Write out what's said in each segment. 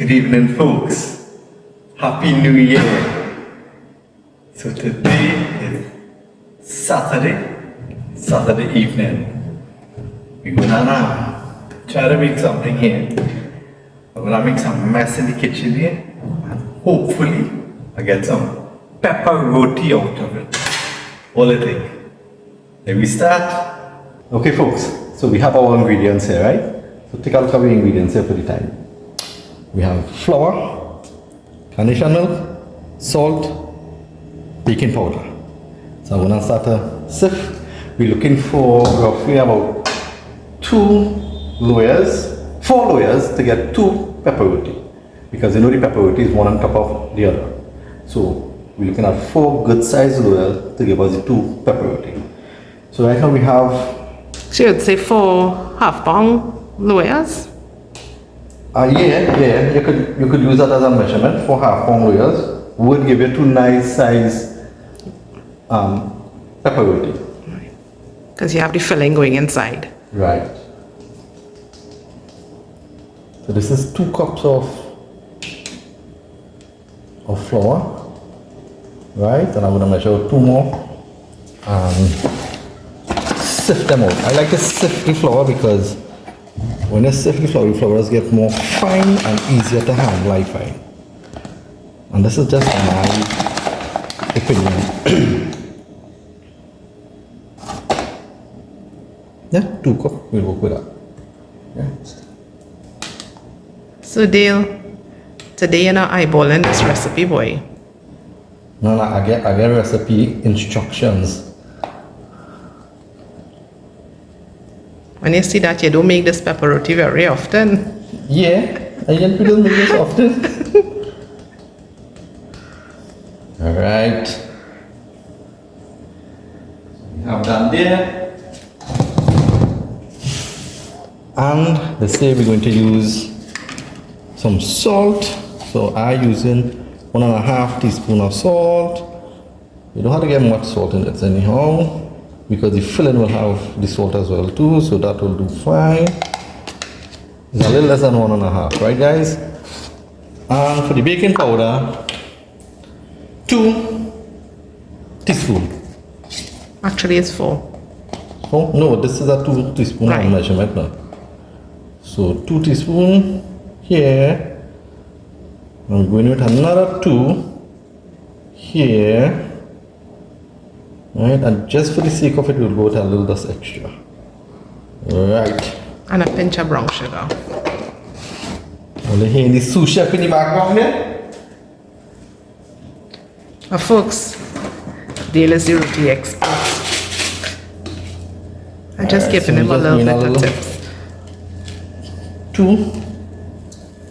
Good evening, folks. Happy New Year. So today is Saturday evening. We're gonna try to make something here. I'm gonna make some mess in the kitchen here, and hopefully I get some pepper roti out of it. What do you think? Let me start. Okay, folks. So we have our ingredients here, right? So take a look at the ingredients here for the time. We have flour, carnation milk, salt, baking powder. So I'm gonna start to sift. We're looking for roughly about 4 layers to get 2 pepper roti. Because you know the pepper roti is one on top of the other. So we're looking at 4 good sized layers to give us the 2 pepper roti. So right now we have. So you'd say 4 half-pound layers? Yeah. You could use that as a measurement for half-pound layers. Would give you 2 nice size pepper roti. Because you have the filling going inside. Right. So this is 2 cups of flour. Right, and I'm gonna measure 2 more and sift them out. I like to sift the flour because when you sift the flour get more fine and easier to handle, I find. And this is just my opinion. Yeah, 2 cups, we'll work with that. Yeah. So Dale, today you're not eyeballing this recipe, boy. No, I get recipe instructions. When you see that you don't make this pepper roti very often. Yeah, I don't make this often. Alright. We have done there. And they say we're going to use some salt. So I'm using 1.5 teaspoon of salt. You don't have to get much salt in it anyhow, because the filling will have the salt as well too, so that will do fine. It's a little less than 1.5, right guys? And for the baking powder, 2 teaspoons. Actually it's 4. Oh no, this is a 2 teaspoon right. Measurement now. So 2 teaspoons here. I'm going with another 2 here. Right, and just for the sake of it, we'll go with a little dust extra. Right. And a pinch of brown sugar. Only hearing the sous chef in the background there. Folks, Dale is the roti expert. I'm just giving him a little bit of tips. 2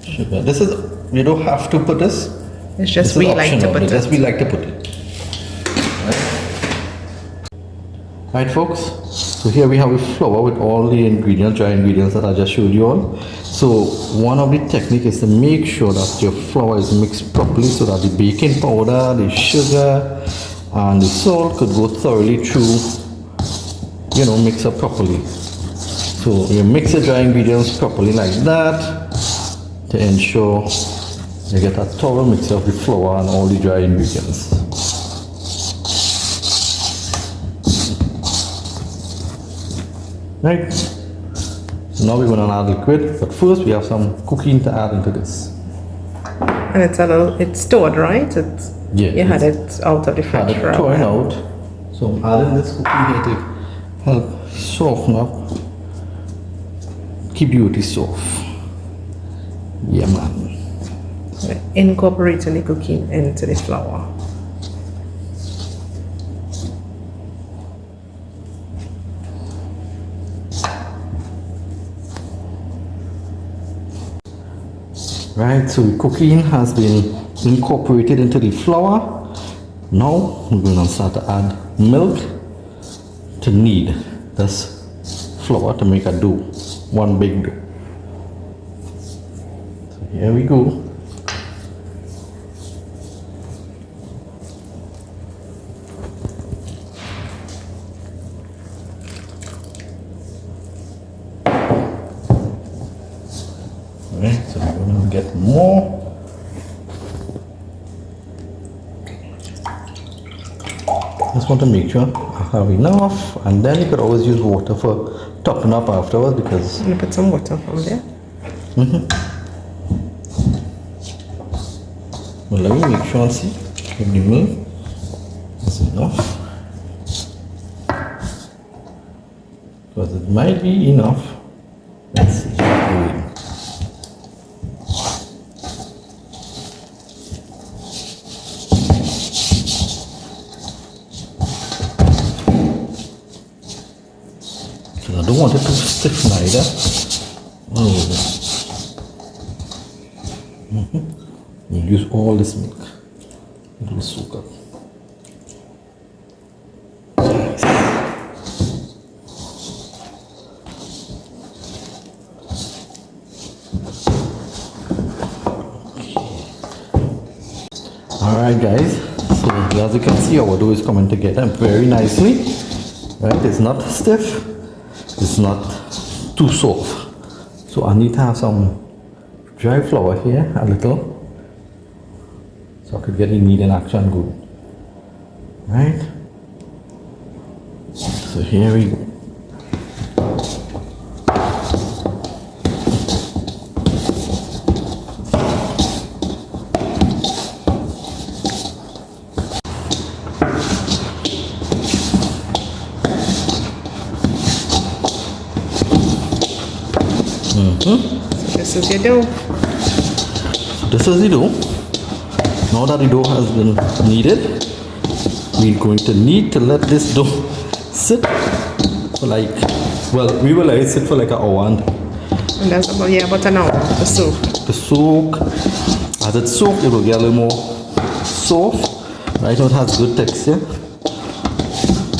sugar. This is, you don't have to put this. It's just we like to put it. Just we like to put it. Right folks, so here we have a flour with all the ingredients, dry ingredients that I just showed you all. So one of the technique is to make sure that your flour is mixed properly so that the baking powder, the sugar and the salt could go thoroughly through, mix up properly. So you mix the dry ingredients properly like that to ensure you get a thorough mixture of the flour and all the dry ingredients. Right, so now we're going to add liquid, but first we have some cooking to add into this. And it's stored, right? You had it out of the fridge for a while. Out. So I'm adding this cooking here to help soften up, keep the roti soft. Yeah man. Incorporating the cooking into the flour. Right, so the cooking has been incorporated into the flour. Now we're going to start to add milk to knead this flour to make a dough, one big dough. So here we go. more. Just want to make sure I have enough, and then you could always use water for topping up afterwards because. I'm gonna put some water from there. Well, let me make sure and see if the milk is enough. Because it might be enough. Let's see. Because I don't want it too stiff neither. We'll use all this milk. It will soak up. Alright guys, so as you can see our dough is coming together very nicely. Right, it's not stiff, it's not too soft. So I need to have some dry flour here, a little, so I could get the kneading action good. Right? So here we go. So this is your dough. This is the dough. Now that the dough has been kneaded, we're going to need to let this dough sit for like, well, we will let it sit for like an hour And that's about, yeah, about an hour to soak. to soak. As it soaks, it will get a little more soft. Right now it has good texture.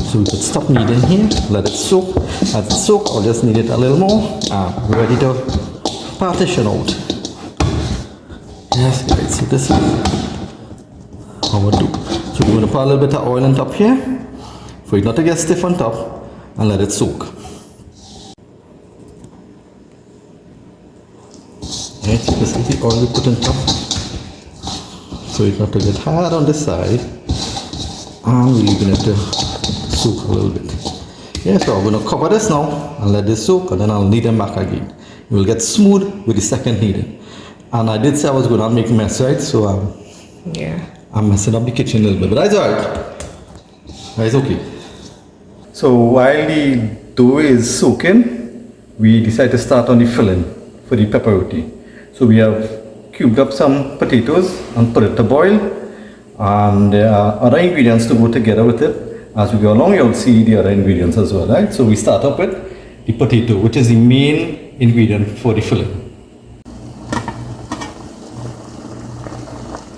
So we could stop kneading here, let it soak. As it soaks, I'll just knead it a little more. We're ready to partition out. Yes guys, so this is our dough. So we're going to put a little bit of oil on top here for it not to get stiff on top and let it soak. Right, so this is the oil we put on top so it not to get hard on this side, and we're leaving it to soak a little bit. Yeah, so I'm going to cover this now and let this soak, and then I'll knead them back again. It will get smooth with the second kneading. And I did say I was going to make a mess, right? So Yeah. I'm messing up the kitchen a little bit, but that's alright. That's okay. So while the dough is soaking, we decide to start on the filling for the pepper roti. So we have cubed up some potatoes and put it to boil, and there are other ingredients to go together with it. As we go along, you'll see the other ingredients as well, right? So we start up with the potato, which is the main ingredient for the filling.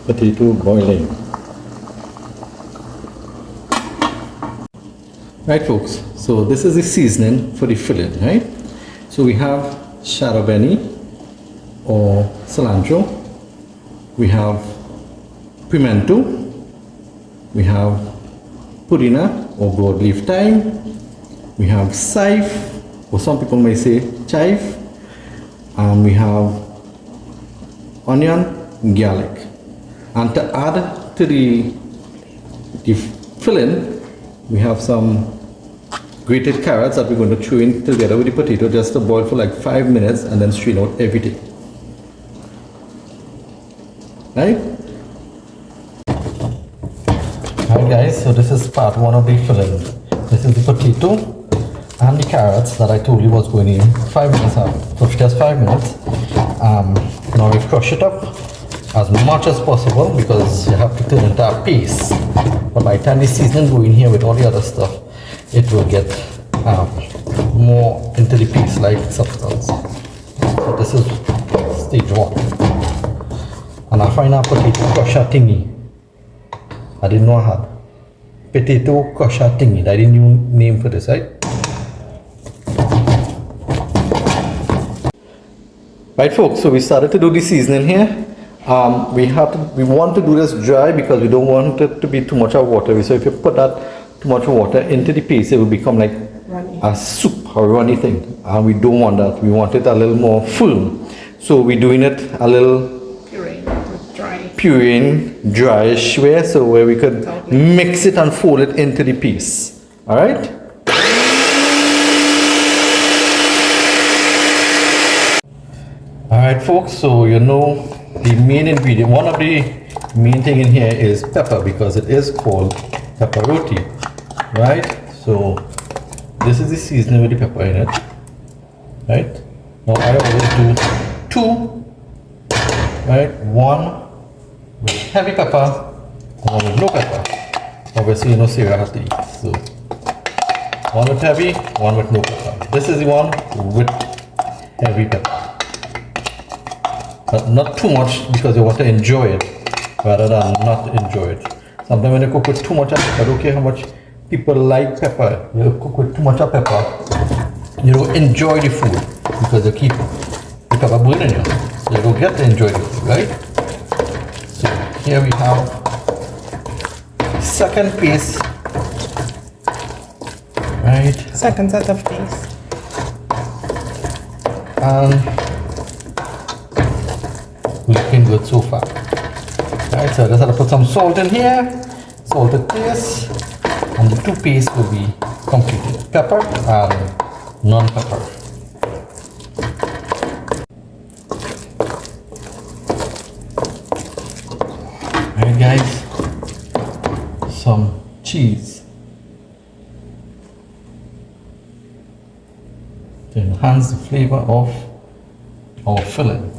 Potato boiling. Right folks, so this is the seasoning for the filling, right? So we have shadow benny or cilantro, we have pimento, we have purina or broadleaf thyme, we have chive, or some people may say chive, and we have onion, garlic. And to add to the filling, we have some grated carrots that we're going to throw in together with the potato just to boil for like 5 minutes and then strain out everything. Right? Alright guys, so this is part one of the filling. This is the potato and the carrots that I told you was going in 5 minutes for just 5 minutes. Now we crush it up as much as possible because you have to turn it into a paste. But by the time the seasoning go in here with all the other stuff, it will get more into the paste-like substance. So this is stage one. And I find a potato crusher thingy. I didn't know I had. Potato crusher thingy. That's the new name for this, right? Right folks, so we started to do the seasoning here. We want to do this dry because we don't want it to be too much of water. So if you put that too much water into the paste, it will become like a soup or runny thing. And we don't want that. We want it a little more full. So we're doing it a little pureeing dryish way, so where we could Totally. mix it and fold it into the piece. All right. All right, folks. So you know the main ingredient. One of the main thing in here is pepper because it is called pepper roti, right? So this is the seasoning with the pepper in it, right? Now I always do two, right? One with heavy pepper, one with no pepper. Obviously, you know Sarah has to eat, so one with heavy, one with no pepper. This is the one with heavy pepper. But not too much because you want to enjoy it rather than not enjoy it. Sometimes when you cook with too much of pepper, I don't care how much people like pepper, you cook with too much of pepper, you don't enjoy the food because you keep the pepper burning you. So you don't get to enjoy the food, right? So here we have second piece, right? Second set of piece. And looking good so far. Right, so I just have to put some salt in here, salted taste, and the two pastes will be completed. Pepper and non-pepper. Alright guys, some cheese to enhance the flavor of our filling.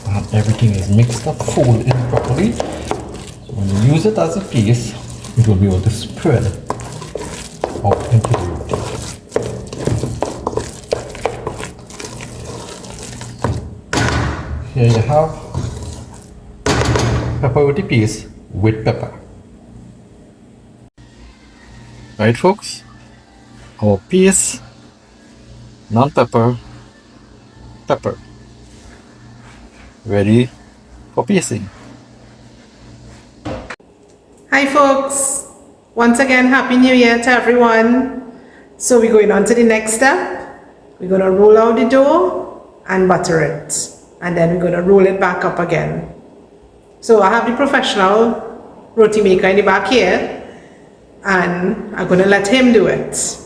And everything is mixed up, folded in properly. So when you use it as a piece, it will be able to spread out into the roti. Here you have pepper roti piece with pepper. Right folks, our piece, non-pepper, pepper, ready for piecing. Hi folks, once again Happy New Year to everyone. So we're going on to the next step. We're going to roll out the dough and butter it, and then we're going to roll it back up again. So I have the professional roti maker in the back here, and I'm going to let him do it.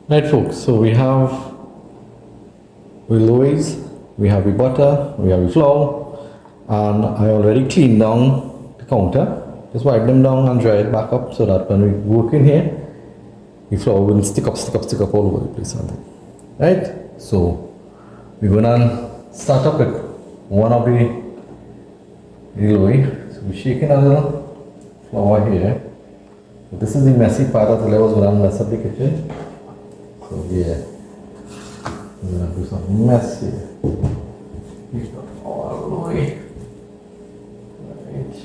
Right folks, so we have Louise, we have the butter, we have the flour, and I already cleaned down the counter. Just wipe them down and dry it back up so that when we work in here, the flour wouldn't stick up all over the place. Right? So we're gonna start up with one of the Louise. So we're shaking a little flour here. So this is the messy part that I was gonna mess up the kitchen. So yeah, we're gonna do some mess here. Lift up all the way. Right.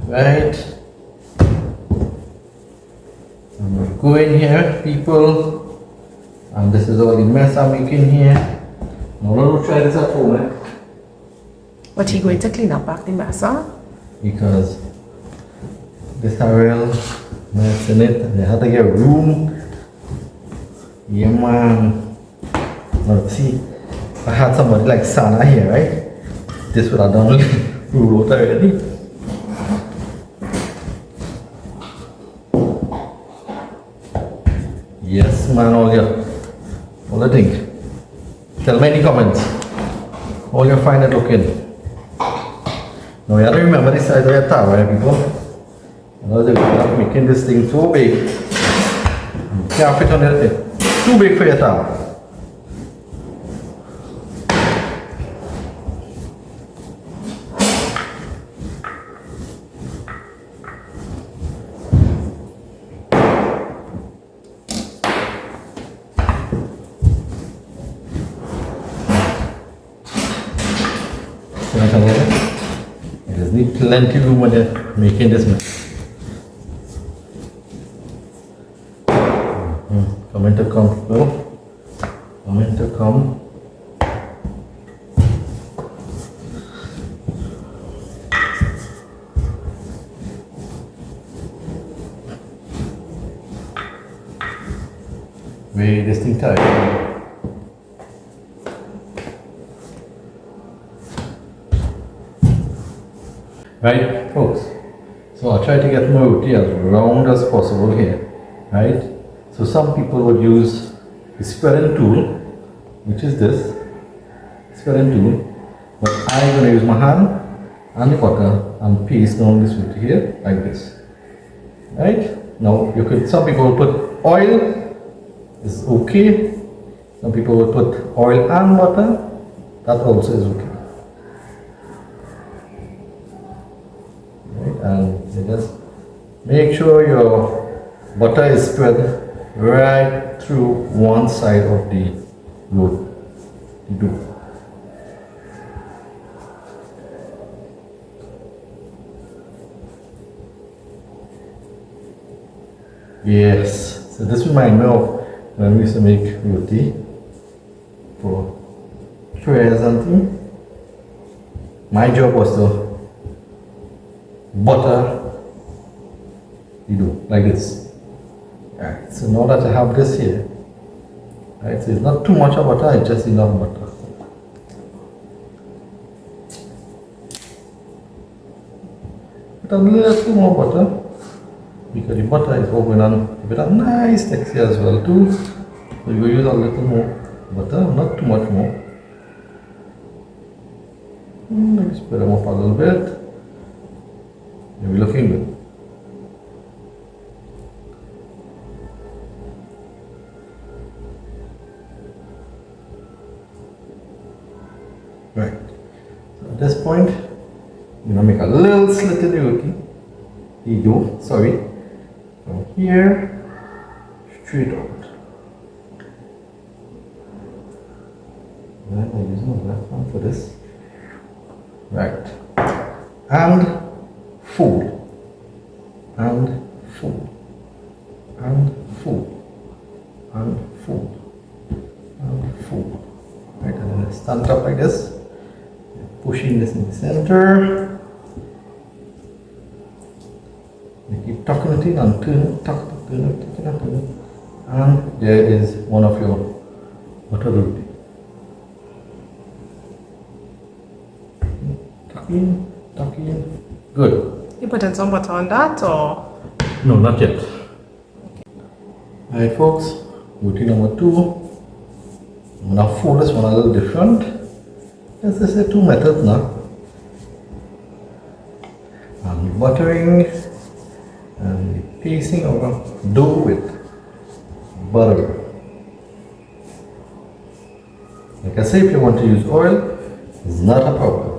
Right. And we're going here, people. And this is all the mess I'm making here. Now we'll try this at home, eh? What are you going to clean up back the mess, huh? Because this has real mess in it. They had to get room. Yeah, man. Now see, if I had somebody like Sana here, right? This would have done rule out already. Yes, man, all the things. Tell me in the comments. All you find it looking. Now you have to remember the size of your tower, people. Otherwise you're not making this thing so big. You can't fit on it. Too big for your tower. You just need plenty of room when you're making this mess. Comment to come, people. Comment to come. way this thing tight. Right, folks? So I'll try to get my roti as round as possible here, right? So some people would use the spreading tool, which is this spreading tool, but I'm going to use my hand and the butter and paste down this roti here like this, right? Now you could, some people will put oil, is okay. Some people will put oil and butter, that also is okay. And you just make sure your butter is spread right through one side of the dough. Yes, so this reminds me of when we used to make roti for prayers and things. My job was to butter the dough like this. Alright, so now that I have this here, right, so it's not too much of butter, it's just enough butter. Put a little more butter because the butter is going on a bit of nice texture as well too. So you use a little more butter, not too much more. Let me spread them up a little bit. You're looking good. Right. So at this point, I'm gonna make a little slit in the roti. The dough, sorry. From here, straight out. Then I'm using my left hand for this. Right. And fold, and fold, and fold, and fold, and fold. Right, and then I stand it up like this, pushing this in the center. You keep tucking it in and turn it, tuck it, turn it, tuck it, and turn it. And there is one of your butter roti. Tuck in, tuck in. Good. You putting some butter on that or? No, not yet. Alright folks, roti number 2. I'm gonna fold this one a little different. Yes, this is 2 methods now. I'm buttering and pasting over dough with butter. Like I say, if you want to use oil, it's not a problem.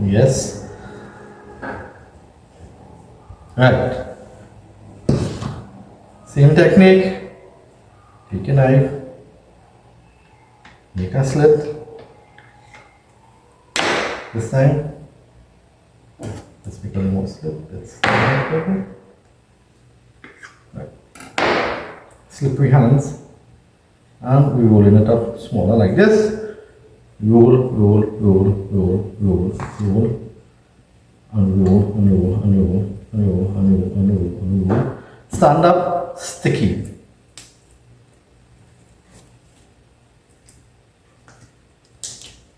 Yes. Right. Same technique. Take a knife. Make a slit. This time. Let's make a more slit. Right. Slippery hands. And we rolling it up smaller like this. Roll, roll, roll, roll, roll, roll, and roll, and roll, and roll, and roll, and roll, and roll, and roll. Stand up, sticky.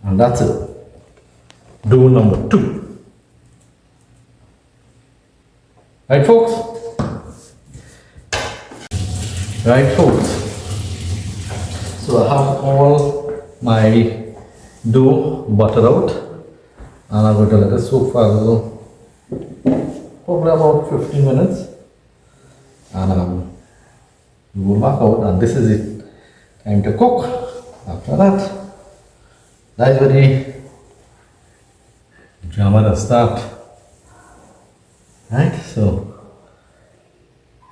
And that's it. Dough number 2. Right, folks? Right, folks. So I have all my dough buttered out, and I'm going to let it soak for a little, probably about 15 minutes, and roll back out, and this is it. Time to cook. After that, that's where the drama does start. Right, so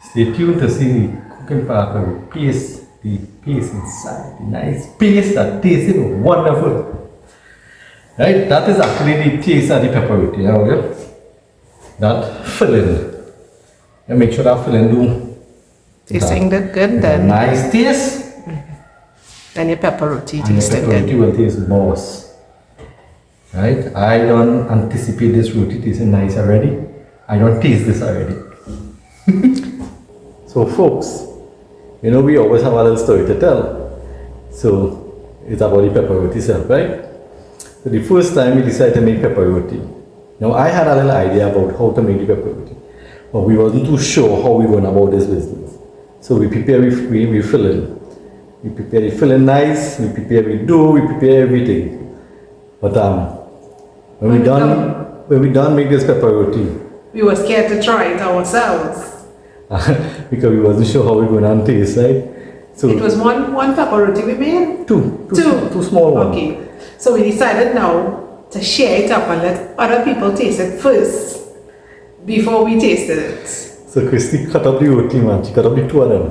stay tuned to see the cooking part where we paste the paste inside, the nice paste that tastes wonderful. Right, that is actually the taste of the pepper roti. That filling. And make sure that filling do Tasting that good, then Nice taste. then your pepper roti And your tasting pepper roti good. will taste boss. Right? I don't anticipate this roti tasting nice already. I don't taste this already. So folks, you know we always have a little story to tell. So it's about the pepper roti itself, right? So the first time we decided to make pepper roti. Now I had a little idea about how to make the pepper roti, but we wasn't too sure how we went about this business. So we prepare, we fill in. We prepare the filling nice, we prepare the dough, we prepare everything. But when we done make this pepper roti, We were scared to try it ourselves. because we wasn't sure how we were going to taste, right? So It was one pepper roti we made? two small ones. Okay. So we decided now to share it up and let other people taste it first before we tasted it. So Christy cut up the roti, man. She cut up the two of them,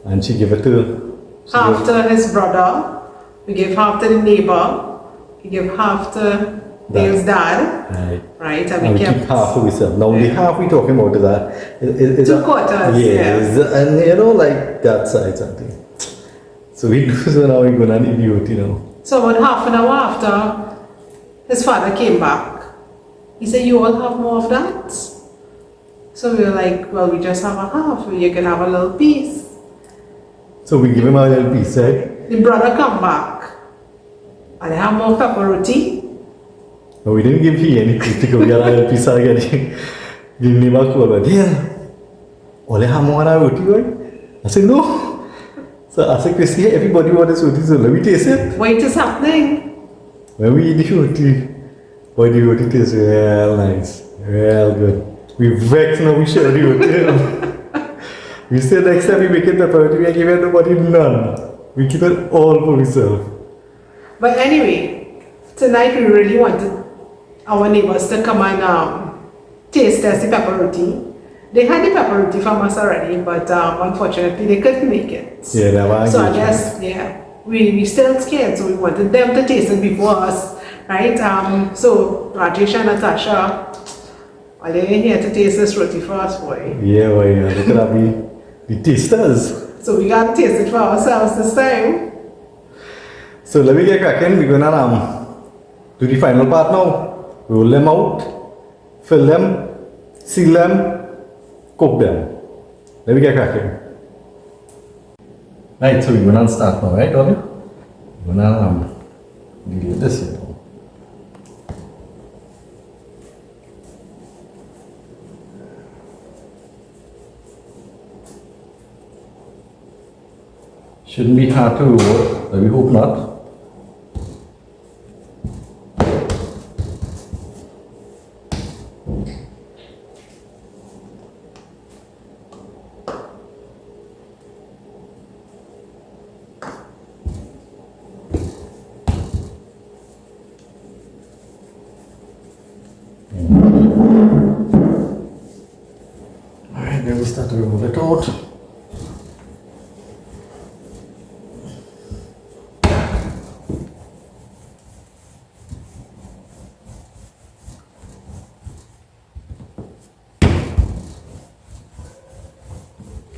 and she gave it to Half to his brother, we give half to the neighbor, we give half to Dale's dad, Right. right? And And we we kept keep half for ourselves. Now the half we talking about is that is 2/4, yeah. and you know like that side something. So we do so now we're gonna eat the roti now. So about half an hour after, his father came back. He said, "You all have more of that?" So we were like, "Well, we just have a half. You can have a little piece." So we give him a little piece, right? The brother come back, and they have more pepper roti. But we didn't give him any piece because we had a little piece again. The neighbor called, but yeah, all they have more than roti, right? I said no. So I said, Christy, hey, everybody wants this roti, so let me taste it. Wait is happening. When we eat the roti, boy, the roti tastes real nice, real good. We vex now, we share the roti. We say next time we make it pepper roti, we are giving nobody none. We keep it all for ourselves. But anyway, tonight we really wanted our neighbors to come and taste test the pepper roti. They had the pepper roti from us already, but unfortunately they couldn't make it. Yeah, that was So I engagement. guess, yeah, we still scared, so we wanted them to taste it before us, right? So Rajesh and Natasha, are they here to taste this roti for us, boy? Yeah, boy, yeah. Look at the tasters. So we got to taste it for ourselves this time. So let me get cracking. We're gonna do the final part now. Roll them out, fill them, seal them, cook them. Let me get cracking. Right, so we're gonna start now, right, Ollie? We're gonna deal with this here. Shouldn't be hard to roll, but we hope not. Alright, then we start to roll it out.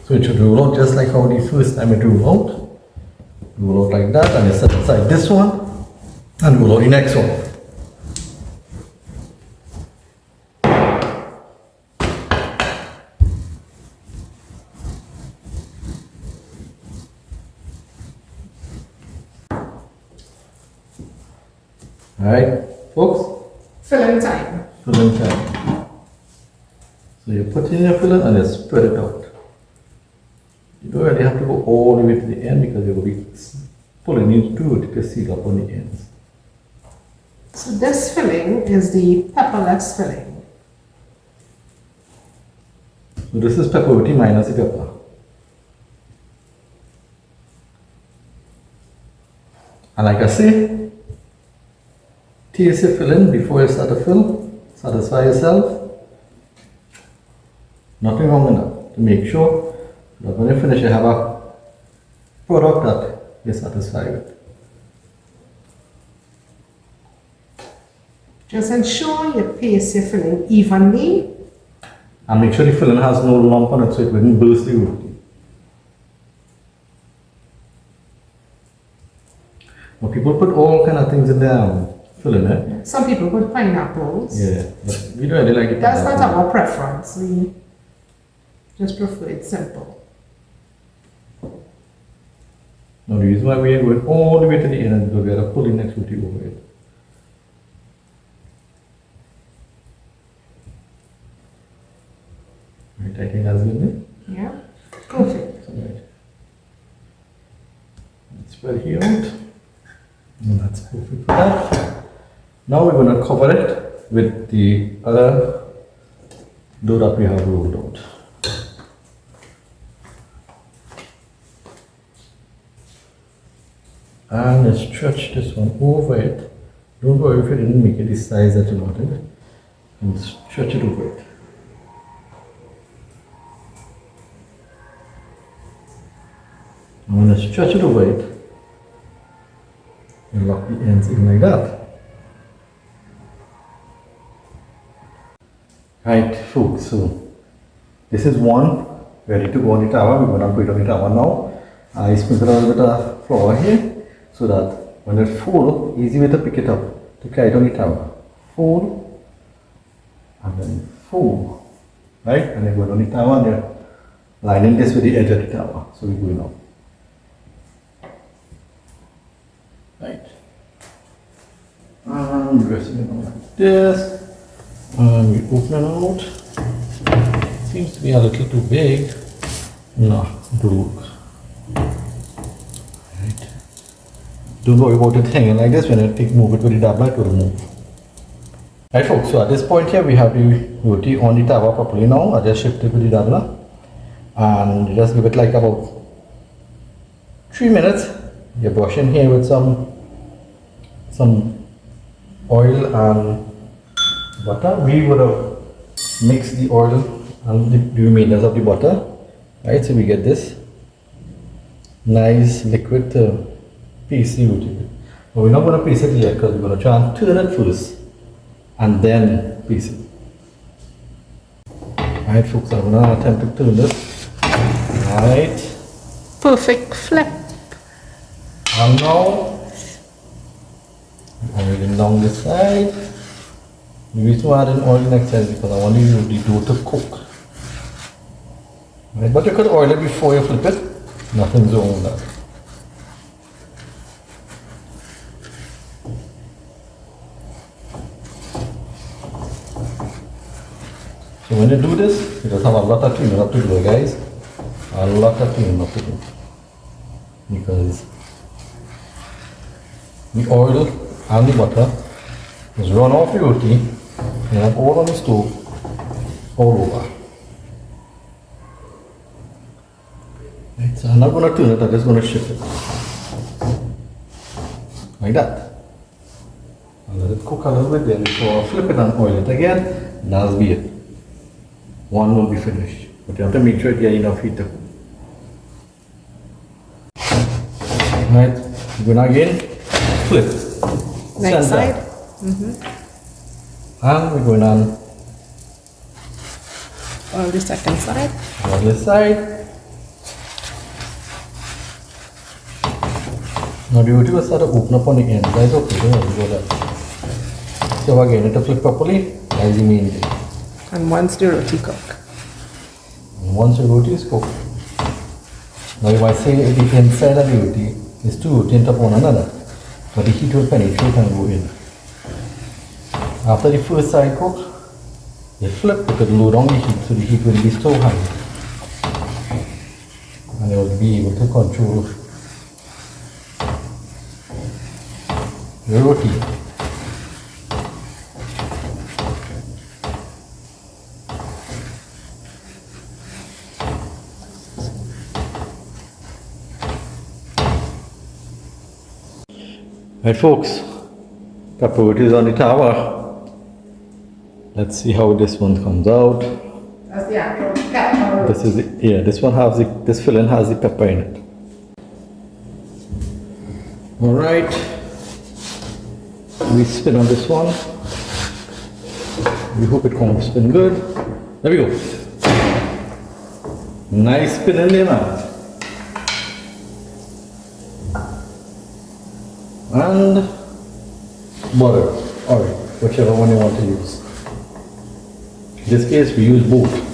So it should roll out just like how the first time it rolled out. Roll out like that, and you set aside this one and roll out the next one. Alright, folks? Filling time. Filling time. So you put in your filling and you spread it out. You don't really have to go all the way to the end because you're going to be pulling into it to seal up on the ends. So this filling is the pepperless filling. So this is pepper roti minus the pepper. And like I say, taste your filling before you start to fill. Satisfy yourself. Nothing wrong with that. To make sure that when you finish, you have a product that you're satisfied with. Just ensure you paste your filling evenly. And make sure the filling has no lump on it so it wouldn't burst the roti. But people put all kind of things in their filling, eh? Some people put pineapples. Yeah, but we don't really like it. That's not our preference. We just prefer it simple. Now the reason why we are going all the way to the end is because we have to pull the next roti over it. Right, I think that's good, eh? Yeah. Perfect. Right. Let's spread here out. And that's perfect for that. Now we're going to cover it with the other dough that we have rolled out. And let's stretch this one over it. Don't worry if you didn't make it the size that you wanted. And stretch it over it. I'm going to stretch it over it and lock the ends in like that. Right, folks, so this is one ready to go on the tower. We're going to put it on the tower now. I sprinkled a little bit of flour here so that when it full, easy way to pick it up, to carry it on the tower. Fold and then fold, right? And then go on the tower and then lining this with the edge of the tower. So we're going up. Right. And dressing it on like this. And we open it out. Seems to be a little too big. No, it will work. Right. Don't worry about it hanging like this. When I move it with the dabbler, it will move. Right, folks, so at this point here, we have the roti on the tower properly now. I just shift it with the dabbler. And just give it like about 3 minutes. You're brushing here with some oil and butter. We would have mixed the oil and the remainders of the butter, right? So we get this nice liquid pasty roti. But we're not going to paste it yet because we're going to try and turn it first and then paste it. Alright, folks, I'm going to attempt to turn this. Right. Perfect flip. And now I'm it down this side. The reason why I didn't oil next side is because I want the dough to cook. Right? But you could oil it before you flip it. Nothing's wrong with that. So when you do this, you just have a lot of cleaning up to do, guys. A lot of cleaning up to do. Because the oil and the butter is run off the roti and all on the stove, all over. Right, so I'm not going to turn it, I'm just going to shift it. Like that. And let it cook a little bit, then before I flip it and oil it again, that'll be it. One will be finished. But you have to make sure you get enough heat to cook. Right, we're going again, flip. Next side. And we're going on The second side. on this side. Now the roti will start to open up on the end. That's okay, don't worry about that. So again, it will flip properly, that's the main thing. And once the roti cook. And once the roti is cooked, now if I say the inside of the roti is two roti on top of one another, but the heat will penetrate and go in. After the first side cooked, you flip, you could lower down the heat so the heat will be so high. And you will be able to control the roti. Right, folks, pepper roti is on the tower. Let's see how this one comes out. That's the actual pepper. This is it. Yeah, this one has this filling has the pepper in it. All right, we spin on this one. We hope it comes spin good. There we go. Nice spin in there, man. and butter, or whichever one you want to use. In this case, we use both.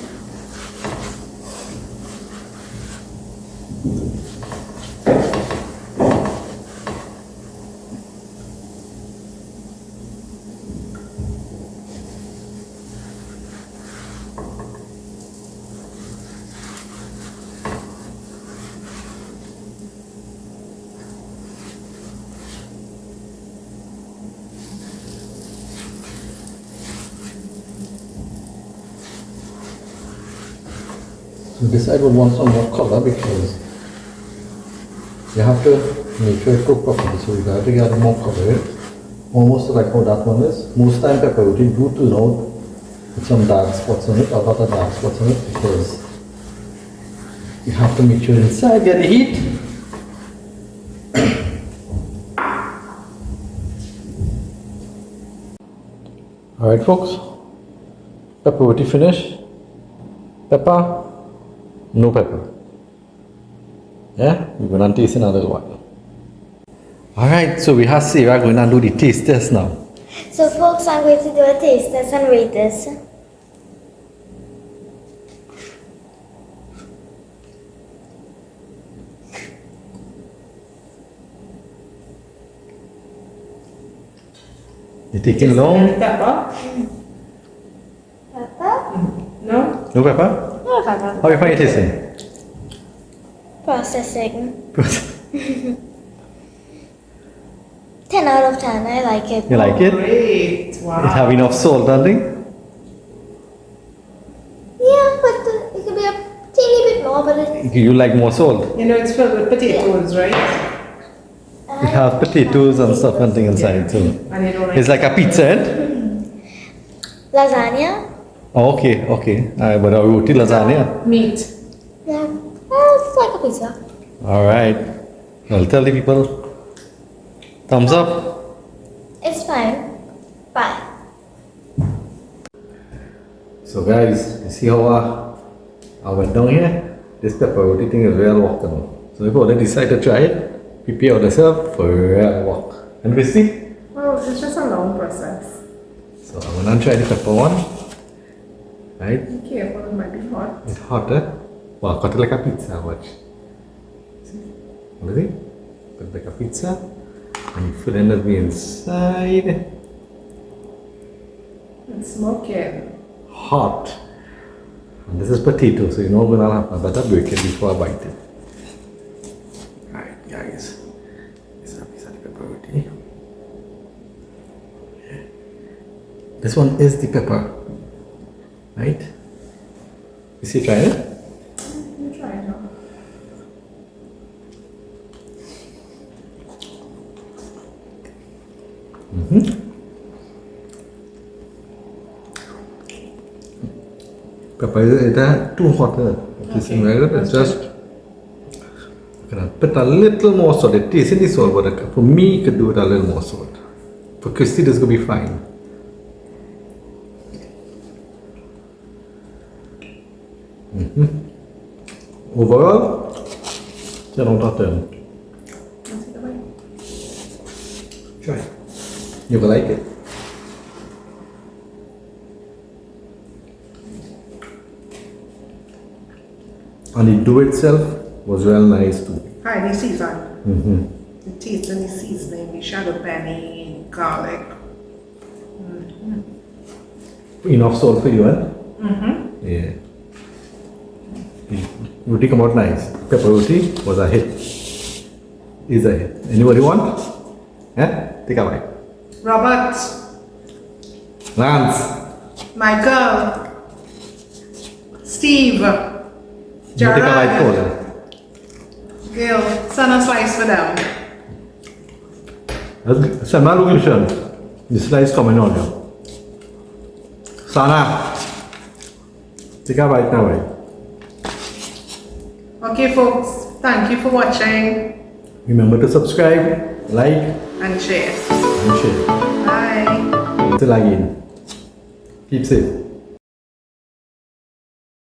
So decide what wants some more color because you have to make sure it cook properly. So you have to get more color. Almost like how that one is. Most time pepper roti do turn out with some dark spots on it, a lot of dark spots on it because you have to make sure inside get the heat. Alright folks, pepper roti finished. Pepper, no pepper. Yeah, we're gonna taste in a little while. Alright, so we have Sarah going to do the taste test now. So folks, I'm going to do a taste test and rate this. You taking long? Pepper? Pepper? No? No pepper? No pepper. How you find it tasting? Processing. 10 out of 10, I like it. You like it? Great. Wow. It have enough salt, darling? Yeah, but it could be a teeny bit more, but it, You like more salt? You know it's filled with potatoes, right? It has potatoes and stuff and things inside too. And you don't like It's like a pizza, eh? lasagna. Oh, okay, okay. But a roti lasagna. meat. Yeah, well, it's like a pizza. Alright. I'll tell the people. Thumbs up. It's fine. Bye. So guys, you see how I went down here? This pepper roti thing is real work now. So if you already decide to try it, prepare yourself for real work. And we see? Well, it's just a long process. So I'm gonna try the pepper one. Right? Be careful, it might be hot. It's hot, eh? Well, cut it like a pizza, watch. See? What is it? Cut it like a pizza. And you fill in the inside. It's smoking. Hot. And this is potato, so you know when I'll have I better break it before I bite it. Alright guys. This is a piece of the pepper roti. This one is the pepper. Right? You see, try it? You try it now. Pepper is too hot. It's just gonna put a little more salt. It tastes in the salt, but for me, you could do it a little more salt. For Christy, this could be fine. Overall, 10 out of 10. Let's take a bite. Try. You will like it. And the dough itself was real nice too. Highly seasoned. The taste and the seasoning, the shadow penny, garlic. Enough salt for you, eh? Yeah. The roti come out nice. Pepper roti was a hit. Is a hit. Anybody want? Yeah? Take a bite. Robert, Lance, Michael, Steve, you take a bite for Gerard, them. Gil, send a slice for them. Send my location. The slice coming on here. Sana, take a bite now, right? Okay folks, thank you for watching Remember to subscribe, like, and share. and share. Bye. Until again. Keep safe.